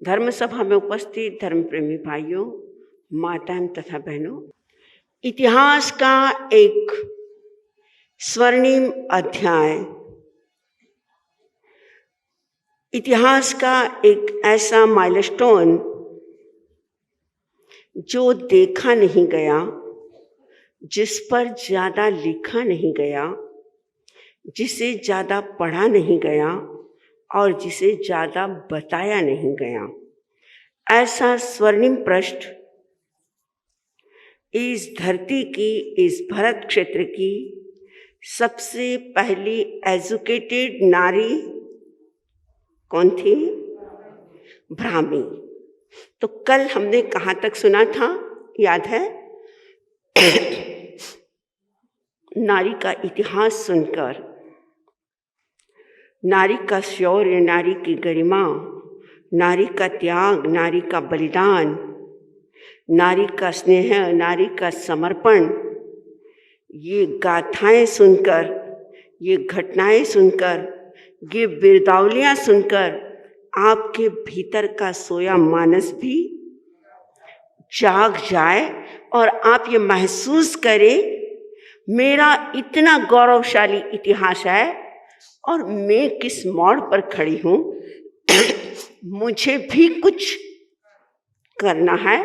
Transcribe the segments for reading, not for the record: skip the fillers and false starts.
धर्म सभा में उपस्थित धर्म प्रेमी भाइयों, माताएं तथा बहनों, इतिहास का एक स्वर्णिम अध्याय, इतिहास का एक ऐसा माइलस्टोन जो देखा नहीं गया, जिस पर ज़्यादा लिखा नहीं गया, जिसे ज़्यादा पढ़ा नहीं गया और जिसे ज़्यादा बताया नहीं गया, ऐसा स्वर्णिम पृष्ठ इस धरती की, इस भारत क्षेत्र की सबसे पहली एजुकेटेड नारी कौन थी? ब्राह्मी। तो कल हमने कहाँ तक सुना था, याद है? नारी का इतिहास सुनकर, नारी का शौर्य, नारी की गरिमा, नारी का त्याग, नारी का बलिदान, नारी का स्नेह, नारी का समर्पण, ये गाथाएं सुनकर, ये घटनाएं सुनकर, ये बिरदावलियां सुनकर आपके भीतर का सोया मानस भी जाग जाए और आप ये महसूस करें, मेरा इतना गौरवशाली इतिहास है और मैं किस मोड़ पर खड़ी हूँ। मुझे भी कुछ करना है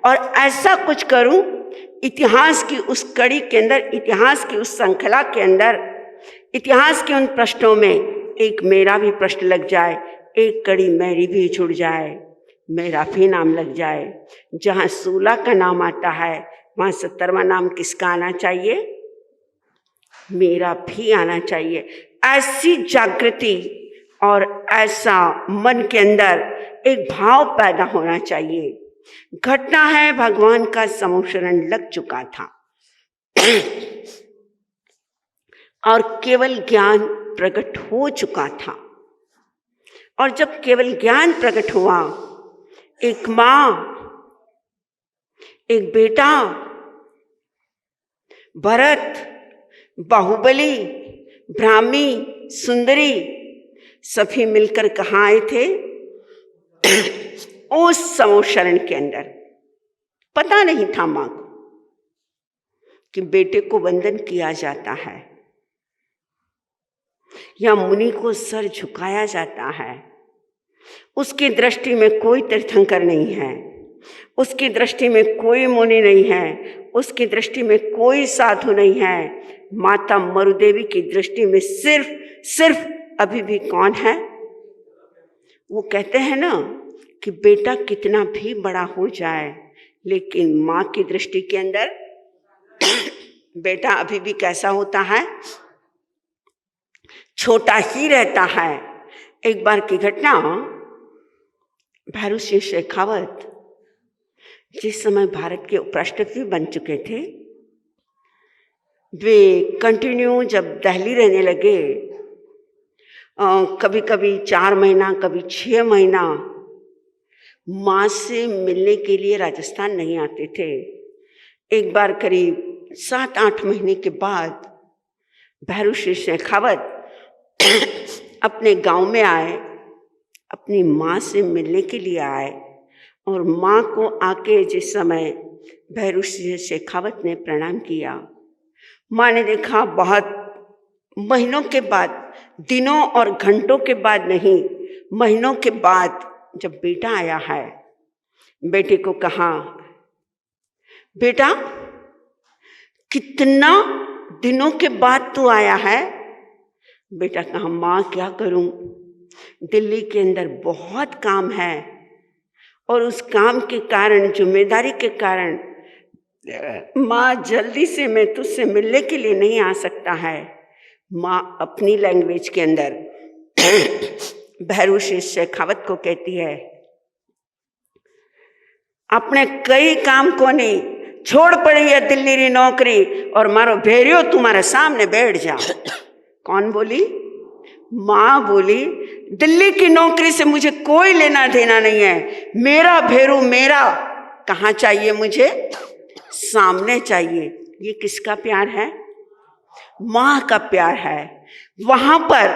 और ऐसा कुछ करूं, इतिहास की उस कड़ी के अंदर, इतिहास की उस श्रृंखला के अंदर, इतिहास के उन प्रश्नों में एक मेरा भी प्रश्न लग जाए, एक कड़ी मेरी भी छूट जाए, मेरा भी नाम लग जाए। जहाँ 16 का नाम आता है वहाँ 17वां नाम किसका आना चाहिए? मेरा भी आना चाहिए। ऐसी जागृति और ऐसा मन के अंदर एक भाव पैदा होना चाहिए। घटना है, भगवान का समोशरण लग चुका था और केवल ज्ञान प्रकट हो चुका था। और जब केवल ज्ञान प्रकट हुआ, एक माँ, एक बेटा, भरत, बाहुबली, ब्राह्मी, सुंदरी, सभी मिलकर कहाँ आए थे? उस समोशरण के अंदर। पता नहीं था माँ को कि बेटे को वंदन किया जाता है या मुनि को सर झुकाया जाता है। उसकी दृष्टि में कोई तीर्थंकर नहीं है, उसकी दृष्टि में कोई मुनि नहीं है, उसकी दृष्टि में कोई साधु नहीं है। माता मरुदेवी की दृष्टि में सिर्फ अभी भी कौन है? वो कहते हैं ना कि बेटा कितना भी बड़ा हो जाए, लेकिन माँ की दृष्टि के अंदर बेटा अभी भी कैसा होता है? छोटा ही रहता है। एक बार की घटना, भैरू सिंह शेखावत जिस समय भारत के उपराष्ट्रपति बन चुके थे, वे कंटिन्यू जब दिल्ली रहने लगे, कभी कभी 4 महीना, कभी 6 महीना माँ से मिलने के लिए राजस्थान नहीं आते थे। एक बार करीब 7-8 महीने के बाद भैरू सिंह शेखावत अपने गांव में आए, अपनी माँ से मिलने के लिए आए और माँ को आके जिस समय भैरू सिंह शेखावत ने प्रणाम किया, माँ ने देखा बहुत महीनों के बाद, दिनों और घंटों के बाद नहीं, महीनों के बाद जब बेटा आया है, बेटे को कहा, बेटा कितना दिनों के बाद तू आया है? बेटा कहा, माँ क्या करूं, दिल्ली के अंदर बहुत काम है और उस काम के कारण, जिम्मेदारी के कारण माँ जल्दी से मैं तुझसे मिलने के लिए नहीं आ सकता है। माँ अपनी लैंग्वेज के अंदर भैरू सिंह शेखावत को कहती है, अपने कई काम को नहीं छोड़ पड़ी है दिल्ली री नौकरी और मारो भेरियो तुम्हारे सामने बैठ जा। कौन बोली? माँ बोली, दिल्ली की नौकरी से मुझे कोई लेना देना नहीं है, मेरा भेरू मेरा कहाँ चाहिए? मुझे सामने चाहिए। ये किसका प्यार है? माँ का प्यार है। वहां पर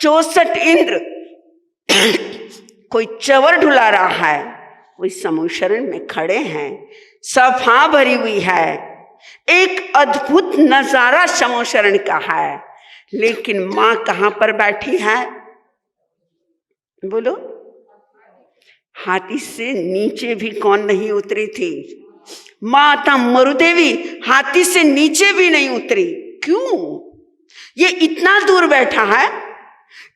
64 इंद्र कोई चवर ढुला रहा है, कोई समूह शरण में खड़े हैं, सभा भरी हुई है, एक अद्भुत नजारा समूह शरण का है। लेकिन मां कहां पर बैठी है? बोलो। हाथी से नीचे भी कौन नहीं उतरी थी? माता मरुदेवी हाथी से नीचे भी नहीं उतरी। क्यों? ये इतना दूर बैठा है,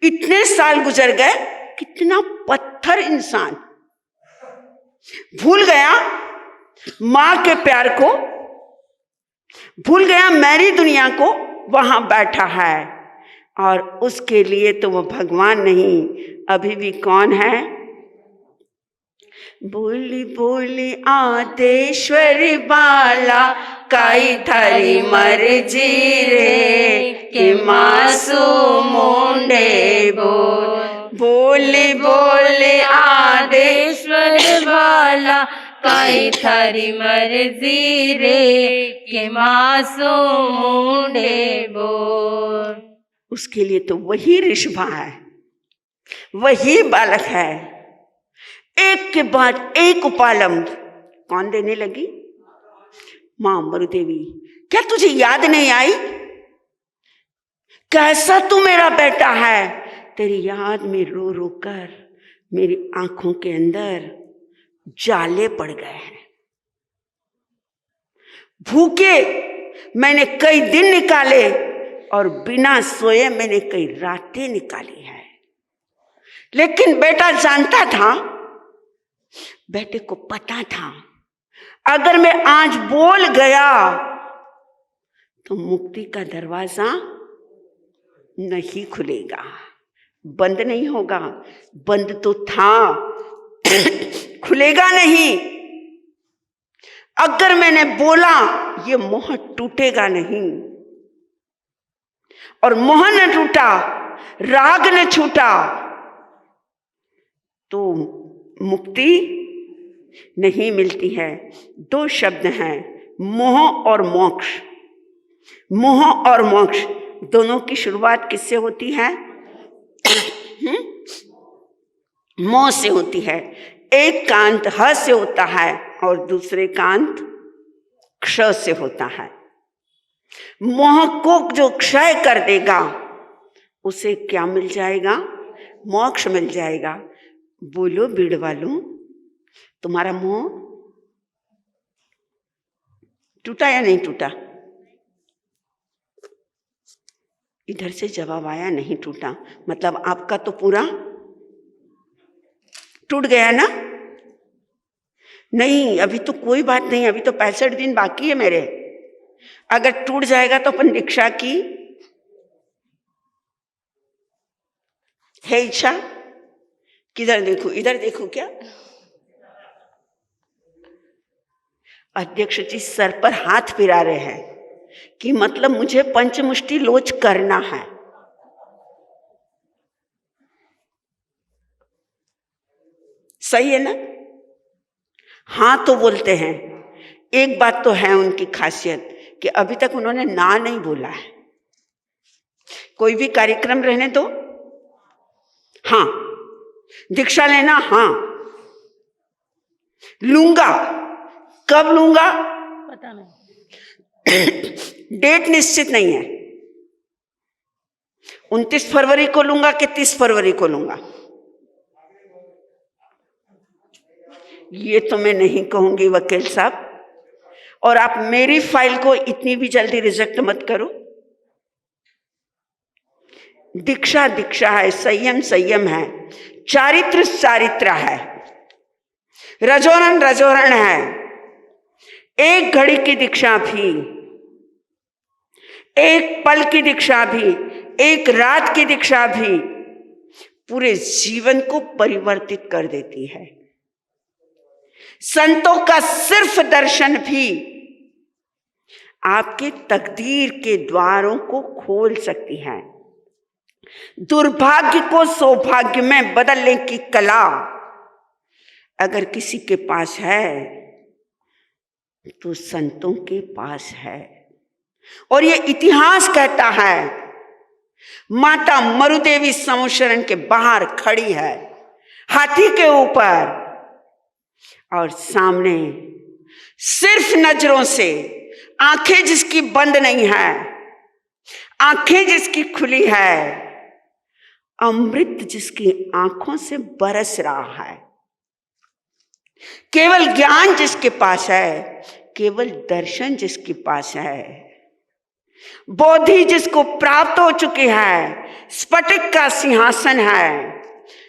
इतने साल गुजर गए, कितना पत्थर इंसान भूल गया मां के प्यार को, भूल गया मेरी दुनिया को, वहां बैठा है। और उसके लिए तो वो भगवान नहीं, अभी भी कौन है? बोली बोली आदेश्वरी बाला, काई थारी मर्जी रे, कि मासूम मुंडे बोल। बोली बोली आदेश्वर बाला, काई थारी मर्जी रे, के मासूम मुंडे बोल। उसके लिए तो वही ऋषभा है, वही बालक है। एक के बाद एक उपालंब कौन देने लगी? मां मरुदेवी। क्या तुझे याद नहीं आई? कैसा तू मेरा बेटा है? तेरी याद में रो रो कर मेरी आंखों के अंदर जाले पड़ गए हैं। भूखे मैंने कई दिन निकाले और बिना सोए मैंने कई रातें निकाली है। लेकिन बेटा जानता था, बेटे को पता था, अगर मैं आज बोल गया तो मुक्ति का दरवाजा नहीं खुलेगा, बंद नहीं होगा। बंद तो था, खुलेगा नहीं। अगर मैंने बोला ये मोह टूटेगा नहीं, और मोह न टूटा, राग न छूटा, तो मुक्ति नहीं मिलती है। दो शब्द हैं, मोह और मोक्ष। मोह और मोक्ष दोनों की शुरुआत किससे होती है? मोह से होती है। एक कांत ह से होता है और दूसरे कांत क्ष से होता है। मोह को जो क्षय कर देगा उसे क्या मिल जाएगा? मोक्ष मिल जाएगा। बोलो बीड़ वालों, तुम्हारा मोह टूटा या नहीं टूटा? इधर से जवाब आया नहीं टूटा, मतलब आपका तो पूरा टूट गया ना? नहीं, अभी तो कोई बात नहीं, अभी तो 65 दिन बाकी है मेरे। अगर टूट जाएगा तो अपन दीक्षा की है इच्छा। किधर देखूं? इधर देखूं क्या? अध्यक्ष जी सर पर हाथ फिरा रहे हैं कि मतलब मुझे पंचमुष्टि लोच करना है। सही है ना? हाँ तो बोलते हैं। एक बात तो है उनकी खासियत कि अभी तक उन्होंने ना नहीं बोला है। कोई भी कार्यक्रम रहने दो, हाँ। दीक्षा लेना, हाँ। लूंगा, कब लूंगा पता नहीं, डेट निश्चित नहीं है। 29 फरवरी को लूंगा कि 30 फरवरी को लूंगा, ये तो मैं नहीं कहूंगी वकील साहब। और आप मेरी फाइल को इतनी भी जल्दी रिजेक्ट मत करो। दीक्षा दीक्षा है, संयम संयम है, चारित्र चारित्र है, रजोरण रजोरण है। एक घड़ी की दीक्षा भी, एक पल की दीक्षा भी, एक रात की दीक्षा भी पूरे जीवन को परिवर्तित कर देती है। संतों का सिर्फ दर्शन भी आपके तकदीर के द्वारों को खोल सकती है। दुर्भाग्य को सौभाग्य में बदलने की कला अगर किसी के पास है तो संतों के पास है। और ये इतिहास कहता है, माता मरुदेवी समूह शरण के बाहर खड़ी है, हाथी के ऊपर, और सामने सिर्फ नजरों से, आंखें जिसकी बंद नहीं है, आंखें जिसकी खुली है, अमृत जिसकी आंखों से बरस रहा है, केवल ज्ञान जिसके पास है, केवल दर्शन जिसके पास है, बोधि जिसको प्राप्त हो चुकी है, स्फटिक का सिंहासन है,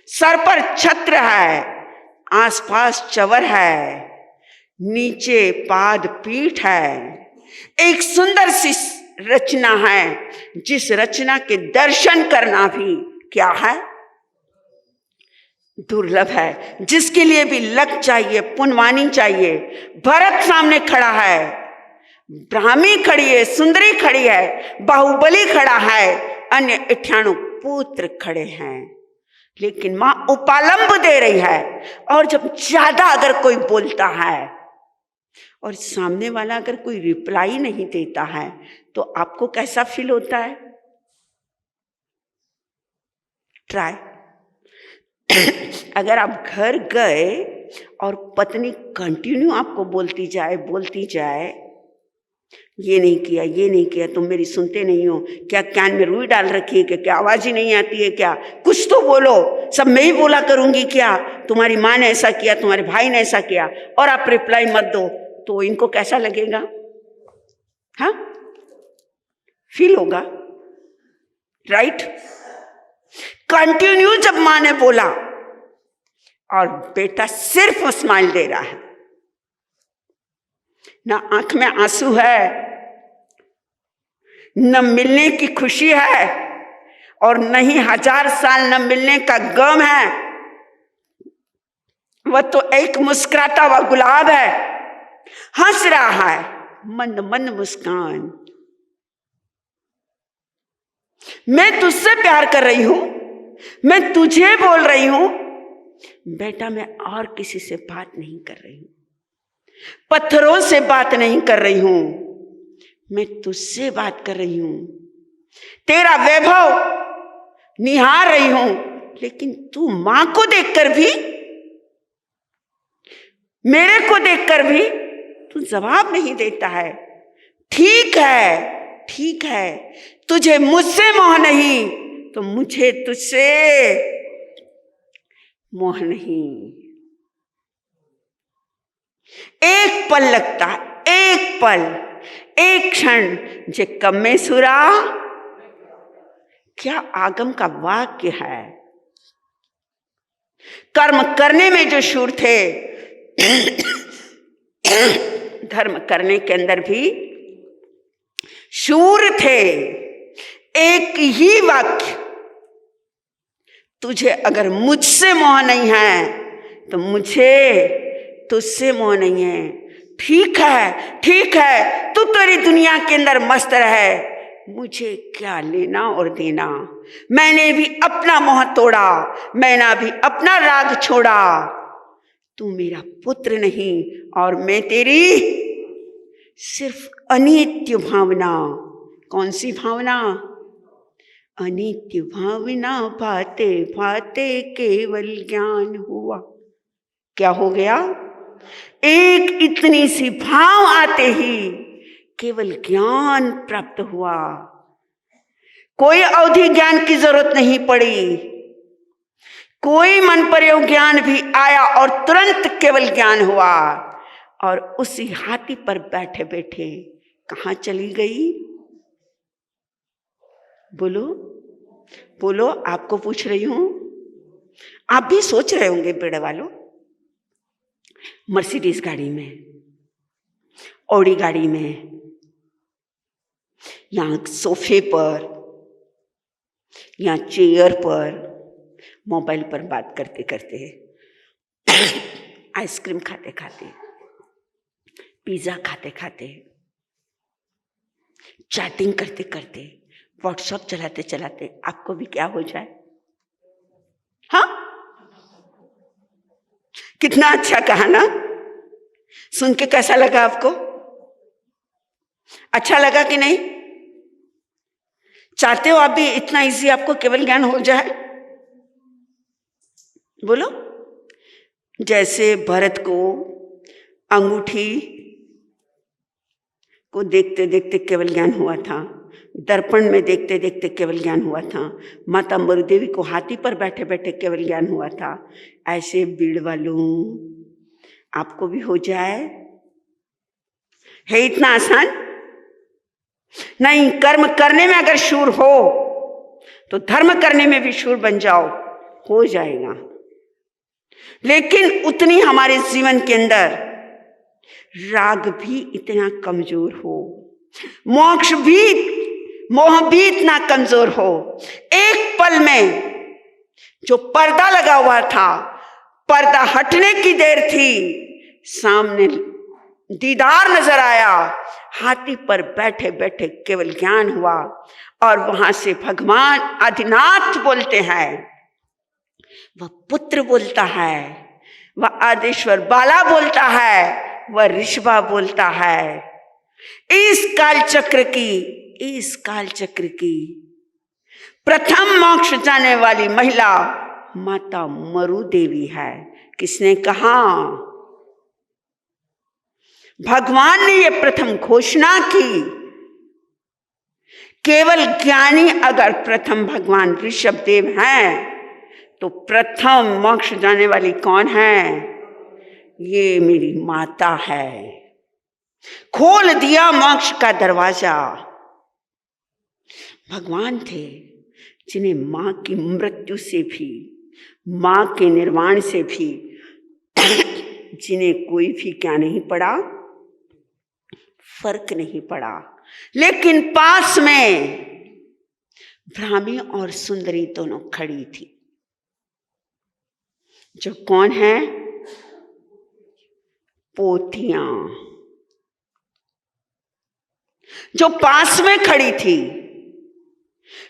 सर पर छत्र है, आसपास चवर है, नीचे पाद पीठ है, एक सुंदर सी रचना है, जिस रचना के दर्शन करना भी क्या है, दुर्लभ है, जिसके लिए भी लक चाहिए, पुनवानी चाहिए। भरत सामने खड़ा है, ब्राह्मी खड़ी है, सुंदरी खड़ी है, बाहुबली खड़ा है, अन्य 98 पुत्र खड़े हैं, लेकिन मां उपालंब दे रही है। और जब ज्यादा अगर कोई बोलता है और सामने वाला अगर कोई रिप्लाई नहीं देता है, तो आपको कैसा फील होता है? ट्राई। अगर आप घर गए और पत्नी कंटिन्यू आपको बोलती जाए, ये नहीं किया, ये नहीं किया, तुम मेरी सुनते नहीं हो क्या, कान में रुई डाल रखी है क्या, आवाज ही नहीं आती है क्या, कुछ तो बोलो, सब मैं ही बोला करूंगी क्या, तुम्हारी माँ ने ऐसा किया, तुम्हारे भाई ने ऐसा किया, और आप रिप्लाई मत दो, तो इनको कैसा लगेगा? हाँ, फील होगा, राइट? कंटिन्यू जब माँ ने बोला और बेटा सिर्फ स्माइल दे रहा है, ना आंख में आंसू है, न मिलने की खुशी है, और नहीं 1000 साल न मिलने का गम है, वह तो एक मुस्कुराता हुआ गुलाब है, हंस रहा है, मंद मंद मुस्कान। मैं तुझसे प्यार कर रही हूं, मैं तुझे बोल रही हूं बेटा, मैं और किसी से बात नहीं कर रही हूं, पत्थरों से बात नहीं कर रही हूं, मैं तुझसे बात कर रही हूं, तेरा वैभव निहार रही हूं। लेकिन तू मां को देखकर भी, मेरे को देखकर भी तू जवाब नहीं देता है। ठीक है, ठीक है, तुझे मुझसे मोह नहीं, तो मुझे तुझसे मोह नहीं। एक पल लगता, एक पल, एक क्षण, जे कम में सुरा, क्या आगम का वाक्य है। कर्म करने में जो शूर थे, धर्म करने के अंदर भी शूर थे। एक ही वाक्य, तुझे अगर मुझसे मोह नहीं है, तो मुझे तुझसे मोह नहीं है। ठीक है, ठीक है, तू तेरी दुनिया के अंदर मस्त रहे, मुझे क्या लेना और देना। मैंने भी अपना मोह तोड़ा, मैंने भी अपना राग छोड़ा। तू मेरा पुत्र नहीं और मैं तेरी सिर्फ अनित्य भावना। कौन सी भावना? अनित्य भावना भाते भाते केवल ज्ञान हुआ। क्या हो गया? एक इतनी सी भाव आते ही केवल ज्ञान प्राप्त हुआ। कोई अवधि ज्ञान की जरूरत नहीं पड़ी, कोई मन प्रयोग ज्ञान भी आया और तुरंत केवल ज्ञान हुआ। और उसी हाथी पर बैठे बैठे कहाँ चली गई? बोलो बोलो, आपको पूछ रही हूं। आप भी सोच रहे होंगे बेड़े वालों, मर्सिडीज गाड़ी में, ऑडी गाड़ी में, या सोफे पर, या चेयर पर, मोबाइल पर बात करते करते, आइसक्रीम खाते खाते, पिज्जा खाते खाते, चैटिंग करते करते, व्हाट्सएप चलाते चलाते आपको भी क्या हो जाए? हाँ, कितना अच्छा कहा ना? सुन के कैसा लगा आपको? अच्छा लगा कि नहीं? चाहते हो आप भी इतना इजी आपको केवल ज्ञान हो जाए? बोलो। जैसे भरत को अंगूठी को देखते देखते केवल ज्ञान हुआ था, दर्पण में देखते देखते केवल ज्ञान हुआ था, माता मरुदेवी को हाथी पर बैठे बैठे केवल ज्ञान हुआ था, ऐसे बीड़ वालों आपको भी हो जाए। है इतना आसान नहीं। कर्म करने में अगर शूर हो तो धर्म करने में भी शूर बन जाओ, हो जाएगा। लेकिन उतनी हमारे जीवन के अंदर राग भी इतना कमजोर हो, मोक्ष भी, मोह भी इतना कमजोर हो। एक पल में जो पर्दा लगा हुआ था, पर्दा हटने की देर थी, सामने दीदार नजर आया, हाथी पर बैठे बैठे केवल ज्ञान हुआ। और वहां से भगवान आदिनाथ बोलते हैं, वह पुत्र बोलता है, वह आदेश्वर बाला बोलता है, वह ऋषभा बोलता है। इस काल चक्र की प्रथम मोक्ष जाने वाली महिला माता मरु देवी है। किसने कहा? भगवान ने यह प्रथम घोषणा की। केवल ज्ञानी अगर प्रथम भगवान ऋषभ देव हैं तो प्रथम मोक्ष जाने वाली कौन है? ये मेरी माता है। खोल दिया मोक्ष का दरवाजा। भगवान थे जिन्हें मां की मृत्यु से भी, मां के निर्वाण से भी जिन्हें कोई भी क्या नहीं पड़ा, फर्क नहीं पड़ा। लेकिन पास में ब्राह्मी और सुंदरी दोनों खड़ी थी। जो कौन है? पोतियां, जो पास में खड़ी थी।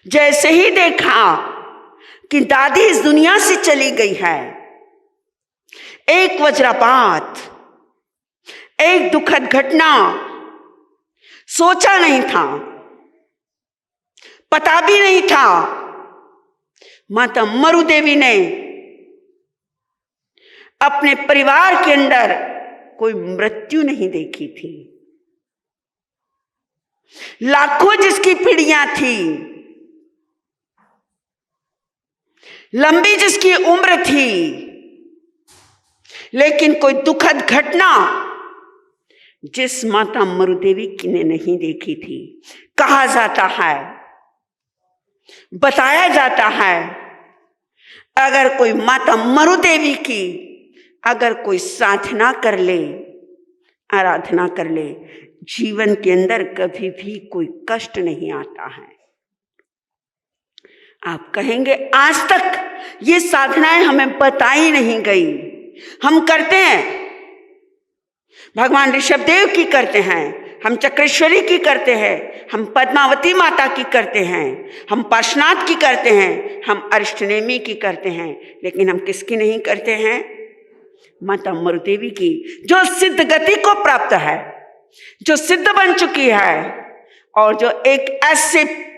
जैसे ही देखा कि दादी इस दुनिया से चली गई है, एक वज्रपात, एक दुखद घटना, सोचा नहीं था, पता भी नहीं था। माता मरु देवी ने अपने परिवार के अंदर कोई मृत्यु नहीं देखी थी। लाखों जिसकी पीढ़ियां थी, लंबी जिसकी उम्र थी, लेकिन कोई दुखद घटना जिस माता मरु देवी की ने नहीं देखी थी। कहा जाता है, बताया जाता है, अगर कोई माता मरु देवी की अगर कोई साधना कर ले, आराधना कर ले, जीवन के अंदर कभी भी कोई कष्ट नहीं आता है। आप कहेंगे आज तक ये साधनाएं हमें बताई नहीं गई। हम करते हैं, भगवान ऋषभ देव की करते हैं, हम चक्रेश्वरी की करते हैं, हम पद्मावती माता की करते हैं, हम पार्श्वनाथ की करते हैं, हम अरिष्टनेमी की करते हैं, लेकिन हम किसकी नहीं करते हैं? माता मरु देवी की, जो सिद्ध गति को प्राप्त है, जो सिद्ध बन चुकी है, और जो एक ऐसे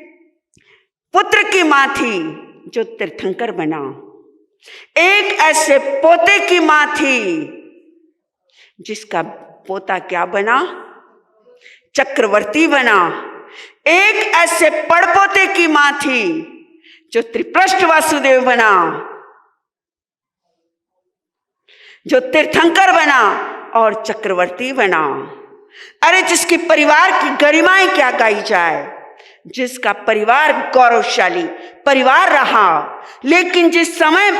पुत्र की मां थी जो तीर्थंकर बना, एक ऐसे पोते की मां थी जिसका पोता क्या बना? चक्रवर्ती बना। एक ऐसे पड़पोते की मां थी जो त्रिपृष्ठ वासुदेव बना, जो तीर्थंकर बना और चक्रवर्ती बना। अरे जिसके परिवार की गरिमाएं क्या गाई जाए, जिसका परिवार गौरवशाली परिवार रहा, लेकिन जिस समय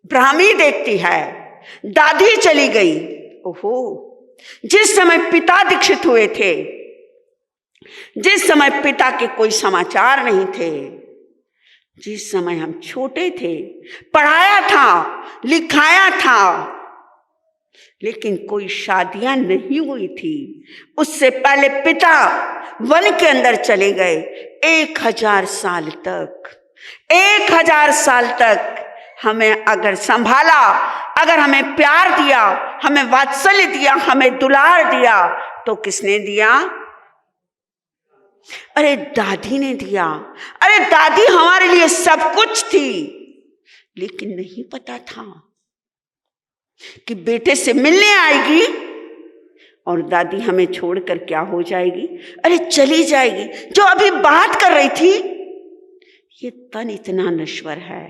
ब्राह्मी देखती है दादी चली गई, ओहो, जिस समय पिता दीक्षित हुए थे, जिस समय पिता के कोई समाचार नहीं थे, जिस समय हम छोटे थे, पढ़ाया था, लिखाया था, लेकिन कोई शादियां नहीं हुई थी। उससे पहले पिता वन के अंदर चले गए। 1000 साल तक, 1000 साल तक हमें अगर संभाला, अगर हमें प्यार दिया, हमें वात्सल्य दिया, हमें दुलार दिया, तो किसने दिया? अरे दादी ने दिया। अरे दादी हमारे लिए सब कुछ थी, लेकिन नहीं पता था। कि बेटे से मिलने आएगी और दादी हमें छोड़कर क्या हो जाएगी? अरे चली जाएगी। जो अभी बात कर रही थी, ये तन इतना नश्वर है,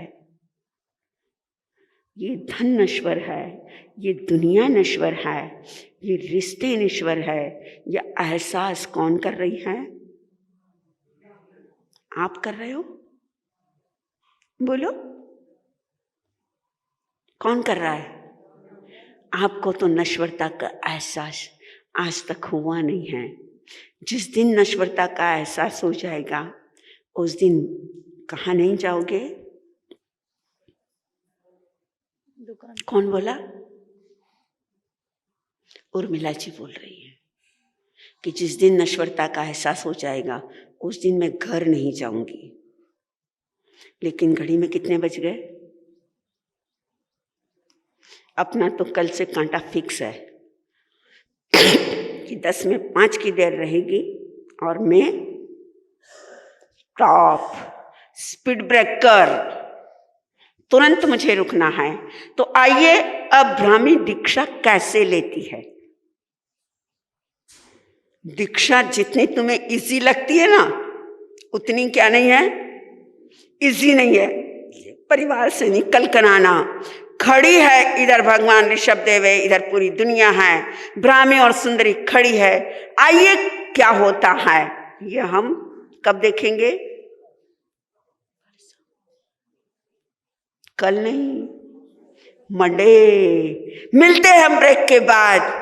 ये धन नश्वर है, ये दुनिया नश्वर है, ये रिश्ते नश्वर है। ये एहसास कौन कर रही है? आप कर रहे हो? बोलो, कौन कर रहा है? आपको तो नश्वरता का एहसास आज तक हुआ नहीं है। जिस दिन नश्वरता का एहसास हो जाएगा, उस दिन कहाँ नहीं जाओगे? दुकान। कौन बोला? उर्मिला जी बोल रही है कि जिस दिन नश्वरता का एहसास हो जाएगा, उस दिन मैं घर नहीं जाऊंगी। लेकिन घड़ी में कितने बज गए? अपना तो कल से कांटा फिक्स है कि 10 में 5 की देर रहेगी और मैं टॉप स्पीड ब्रेकर, तुरंत मुझे रुकना है। तो आइए, अब ब्राह्मी दीक्षा कैसे लेती है? दीक्षा जितनी तुम्हें इजी लगती है ना, उतनी क्या नहीं है? इजी नहीं है। परिवार से निकल कर आना, खड़ी है इधर भगवान ऋषभ देव है, इधर पूरी दुनिया है, ब्राह्मी और सुंदरी खड़ी है। आइए क्या होता है ये हम कब देखेंगे? कल नहीं, मंडे। मिलते हैं हम ब्रेक के बाद।